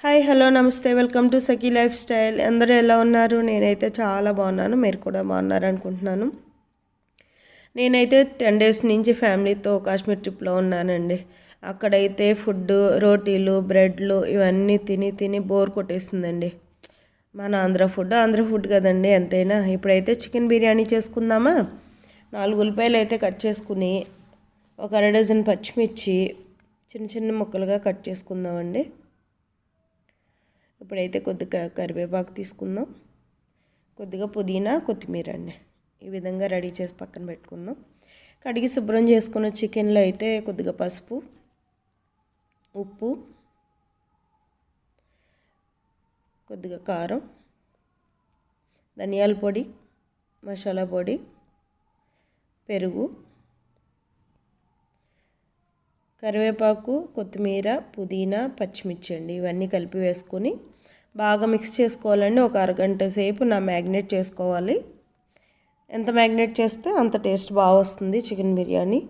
Hi hello నమస్తే welcome to Sakhi life style. అందరూ ఎలా ఉన్నారు? నేనైతే చాలా బాగున్నాను. మీరు కూడా బాగున్నారు అనుకుంటున్నాను. నేనైతే 10 డేస్ నుంచి ఫ్యామిలీతో కాశ్మీర్ ట్రిప్లో ఉన్నానండి. అక్కడైతే ఫుడ్, రోటీలు, బ్రెడ్లు ఇవన్నీ తిని తిని బోర్ కొట్టేసిందండి. మన ఆంధ్ర ఫుడ్ కదండి ఎంతైనా. ఇప్పుడైతే చికెన్ బిర్యానీ చేసుకుందామా. 4 ఉల్లిపాయలు అయితే కట్ చేసుకుని ఒక అర డజన్ పచ్చిమిర్చి చిన్న చిన్న ముక్కలుగా కట్ చేసుకుందామండి. ఇప్పుడైతే కొద్దిగా కరివేపాకు తీసుకుందాం, కొద్దిగా పుదీనా, కొత్తిమీర అండి. ఈ విధంగా రెడీ చేసి పక్కన పెట్టుకుందాం. కడిగి శుభ్రం చేసుకున్న చికెన్లో అయితే కొద్దిగా పసుపు, ఉప్పు, కొద్దిగా కారం, ధనియాల పొడి, మసాలా పొడి, పెరుగు, కరివేపాకు, కొత్తిమీర, పుదీనా, పచ్చిమిర్చి అండి. ఇవన్నీ కలిపి వేసుకొని బాగా మిక్స్ చేసుకోవాలండి. ఒక అరగంట సేపు మ్యాగ్నేట్ చేసుకోవాలి. ఎంత మ్యాగ్నేట్ చేస్తే అంత టేస్ట్ బాగా వస్తుంది చికెన్ బిర్యానీ.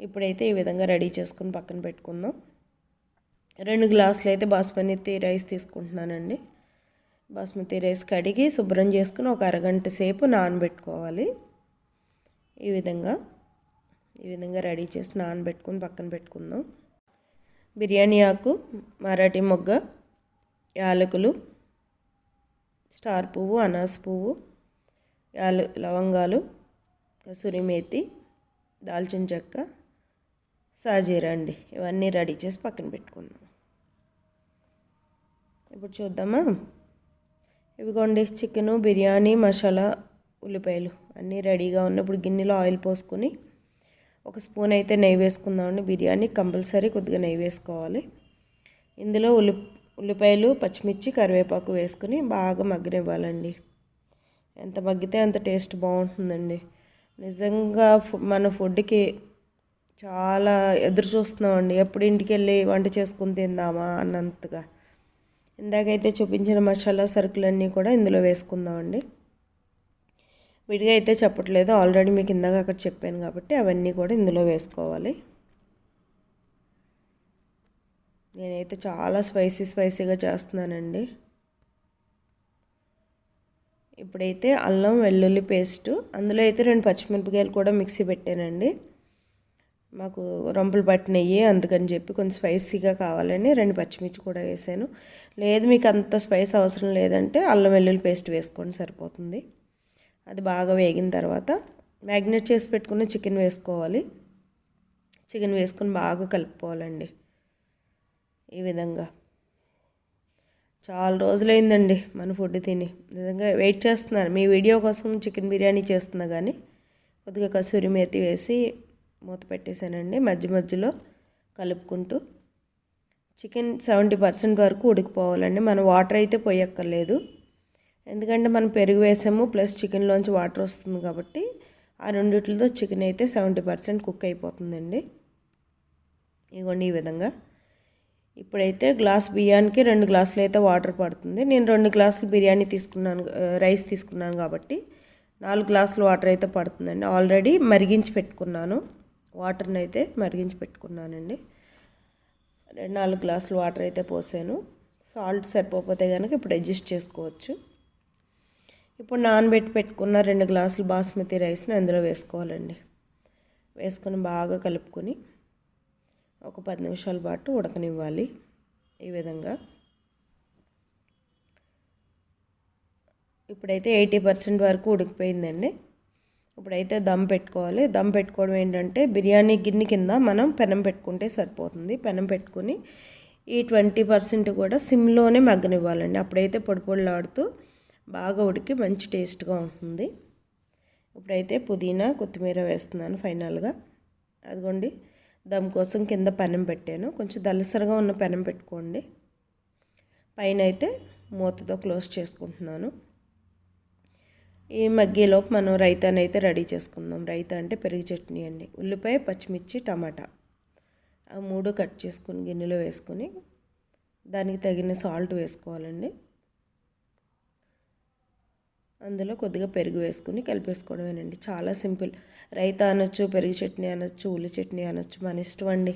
ఇప్పుడైతే ఈ విధంగా రెడీ చేసుకుని పక్కన పెట్టుకుందాం. 2 గ్లాసులు అయితే బాస్మతి రైస్ తీసుకుంటున్నానండి. బాస్మతి రైస్ కడిగి శుభ్రం చేసుకుని ఒక అరగంట సేపు నానబెట్టుకోవాలి. ఈ విధంగా రెడీ చేసి నానబెట్టుకుని పక్కన పెట్టుకుందాం. బిర్యానీ ఆకు, మరాఠీ మొగ్గ, యాలకులు, స్టార్ పువ్వు, అనాస పువ్వు, లవంగాలు, కసూరి మేతి, దాల్చిన చెక్క, సాజీరా అండి. ఇవన్నీ రెడీ చేసి పక్కన పెట్టుకుందాం. ఇప్పుడు చూద్దామా. ఇవిగోండి చికెను, బిర్యానీ మసాలా, ఉల్లిపాయలు అన్నీ రెడీగా ఉన్నప్పుడు గిన్నెలో ఆయిల్ పోసుకొని ఒక స్పూన్ అయితే నెయ్యి వేసుకుందామండి. బిర్యానీ కంపల్సరీ కొద్దిగా నెయ్యి వేసుకోవాలి. ఇందులో ఉల్లిపాయలు, పచ్చిమిర్చి, కరివేపాకు వేసుకుని బాగా మగ్గనివ్వాలండి. ఎంత మగ్గితే అంత టేస్ట్ బాగుంటుందండి. నిజంగా మన ఫుడ్కి చాలా ఎదురు చూస్తున్నామండి. ఎప్పుడు ఇంటికి వెళ్ళి వంట చేసుకుని తిందామా అన్నంతగా. ఇందాకైతే చూపించిన మసాలా సరుకులన్నీ కూడా ఇందులో వేసుకుందామండి. విడిగా అయితే చెప్పట్లేదు, ఆల్రెడీ మీకు ఇందాక అక్కడ చెప్పాను కాబట్టి అవన్నీ కూడా ఇందులో వేసుకోవాలి. నేనైతే చాలా స్పైసీగా చేస్తున్నానండి. ఇప్పుడైతే అల్లం వెల్లుల్లి పేస్టు, అందులో అయితే 2 పచ్చిమిరపకాయలు కూడా మిక్సీ పెట్టానండి. మాకు రొంపులు పట్టినయ్యి అందుకని చెప్పి కొంచెం స్పైసీగా కావాలని 2 పచ్చిమిర్చి కూడా వేసాను. లేదు మీకు అంత స్పైస్ అవసరం లేదంటే అల్లం వెల్లుల్లి పేస్ట్ వేసుకోండి సరిపోతుంది. అది బాగా వేగిన తర్వాత మ్యాగ్నేట్ చేసి పెట్టుకున్న చికెన్ వేసుకోవాలి. చికెన్ వేసుకొని బాగా కలుపుకోవాలండి. ఈ విధంగా చాలా రోజులైందండి మన ఫుడ్ తిని. నిజంగా వెయిట్ చేస్తున్నాను మీ వీడియో కోసం. చికెన్ బిర్యానీ చేస్తున్నా కానీ కొద్దిగా కసూరి మేతి వేసి మూత పెట్టేశానండి. మధ్యలో కలుపుకుంటూ చికెన్ 70% వరకు ఉడికిపోవాలండి. మనం వాటర్ అయితే పోయక్కర్లేదు, ఎందుకంటే మనం పెరుగు వేసాము ప్లస్ చికెన్లోంచి వాటర్ వస్తుంది కాబట్టి ఆ రెండిట్లతో చికెన్ అయితే 70% కుక్ అయిపోతుందండి. ఇదిగోండి ఈ విధంగా. ఇప్పుడైతే గ్లాస్ బియ్యానికి 2 గ్లాసులు అయితే వాటర్ పడుతుంది. నేను 2 గ్లాసులు బిర్యానీ తీసుకున్నాను, రైస్ తీసుకున్నాను కాబట్టి 4 గ్లాసులు వాటర్ అయితే పడుతుందండి. ఆల్రెడీ మరిగించి పెట్టుకున్నాను, వాటర్ని అయితే మరిగించి పెట్టుకున్నానండి. 4 గ్లాసులు వాటర్ అయితే పోసాను. సాల్ట్ సరిపోతే కనుక ఇప్పుడు అడ్జస్ట్ చేసుకోవచ్చు. ఇప్పుడు నానబెట్టి పెట్టుకున్న 2 గ్లాసులు బాస్మతి రైస్ని అందులో వేసుకోవాలండి. వేసుకొని బాగా కలుపుకొని ఒక 10 నిమిషాల పాటు ఉడకనివ్వాలి. ఈ విధంగా ఇప్పుడైతే 80% వరకు ఉడికిపోయిందండి. ఇప్పుడైతే దమ్ పెట్టుకోవాలి. దమ్ పెట్టుకోవడం ఏంటంటే బిర్యానీ గిన్నె కింద మనం పెనం పెట్టుకుంటే సరిపోతుంది. పెనం పెట్టుకుని ఈ 20% కూడా సిమ్లోనే మగ్గనివ్వాలండి. అప్పుడైతే పొడి పొడిలాడుతూ బాగా ఉడికి మంచి టేస్ట్గా ఉంటుంది. ఇప్పుడైతే పుదీనా, కొత్తిమీర వేస్తున్నాను ఫైనల్గా. అదిగోండి దమ్ కోసం కింద పెనం పెట్టాను. కొంచెం దలసరగా ఉన్న పెనం పెట్టుకోండి. పైన అయితే మూతతో క్లోజ్ చేసుకుంటున్నాను. ఈ మగ్గేలోపు మనం రైతాని అయితే రెడీ చేసుకుందాం. రైతా అంటే పెరుగు చట్నీ అండి. ఉల్లిపాయ, పచ్చిమిర్చి, టమాటా ఆ 3 కట్ చేసుకుని గిన్నెలో వేసుకొని దానికి తగిన సాల్ట్ వేసుకోవాలండి. అందులో కొద్దిగా పెరుగు వేసుకుని కలిపేసుకోవడమేనండి. చాలా సింపుల్. రైతా అనొచ్చు, పెరుగు చట్నీ అనొచ్చు, ఉల్లి చట్నీ అనొచ్చు, మన ఇష్టం అండి.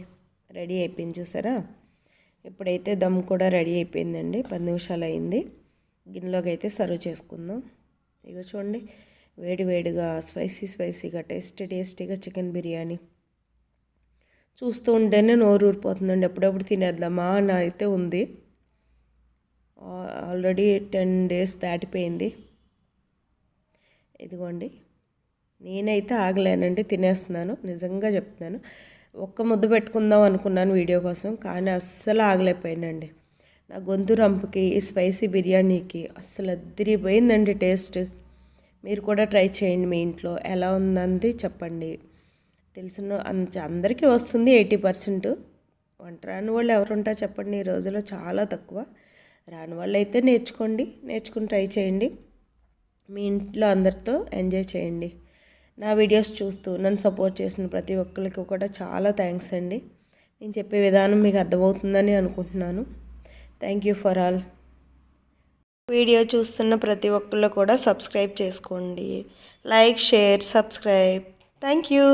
రెడీ అయిపోయింది చూసారా. ఇప్పుడైతే దమ్ కూడా రెడీ అయిపోయిందండి. 10 నిమిషాలు అయింది. గిన్నెలోకి అయితే సర్వ్ చేసుకుందాం. ఇగో చూడండి, వేడి వేడిగా స్పైసీగా టేస్టీగా చికెన్ బిర్యానీ చూస్తూ ఉంటేనే నోరు ఊరిపోతుందండి. ఎప్పుడెప్పుడు తినేద్దామా అని అయితే ఉంది. ఆల్రెడీ 10 days దాటిపోయింది. ఇదిగోండి, నేనైతే ఆగలేనండి, తినేస్తున్నాను. నిజంగా చెప్తున్నాను. ఒక్క ముద్ద పెట్టుకుందాం అనుకున్నాను వీడియో కోసం, కానీ అస్సలు ఆగలేకపోయానండి. నా గొంతు రంపుకి ఈ స్పైసీ బిర్యానీకి అస్సలు అదిరిపోయిందండి టేస్ట్. మీరు కూడా ట్రై చేయండి మీ ఇంట్లో. ఎలా ఉందంది చెప్పండి. తెలిసిన అందరికీ వస్తుంది 80%. వంట రాని వాళ్ళు ఎవరుంటారు చెప్పండి. ఈ రోజుల్లో చాలా తక్కువ. రాని వాళ్ళు అయితే నేర్చుకుని ట్రై చేయండి. మీ ఇంట్లో అందరితో ఎంజాయ్ చేయండి. నా వీడియోస్ చూస్తూ నన్ను సపోర్ట్ చేసిన ప్రతి ఒక్కరికి కూడా చాలా థ్యాంక్స్ అండి. నేను చెప్పే విధానం మీకు అర్థమవుతుందని అనుకుంటున్నాను. Thank you for all. Video చూస్తున్న ప్రతి ఒక్కళ్ళు కూడా సబ్స్క్రైబ్ చేసుకోండి. Like, share, subscribe. Thank you.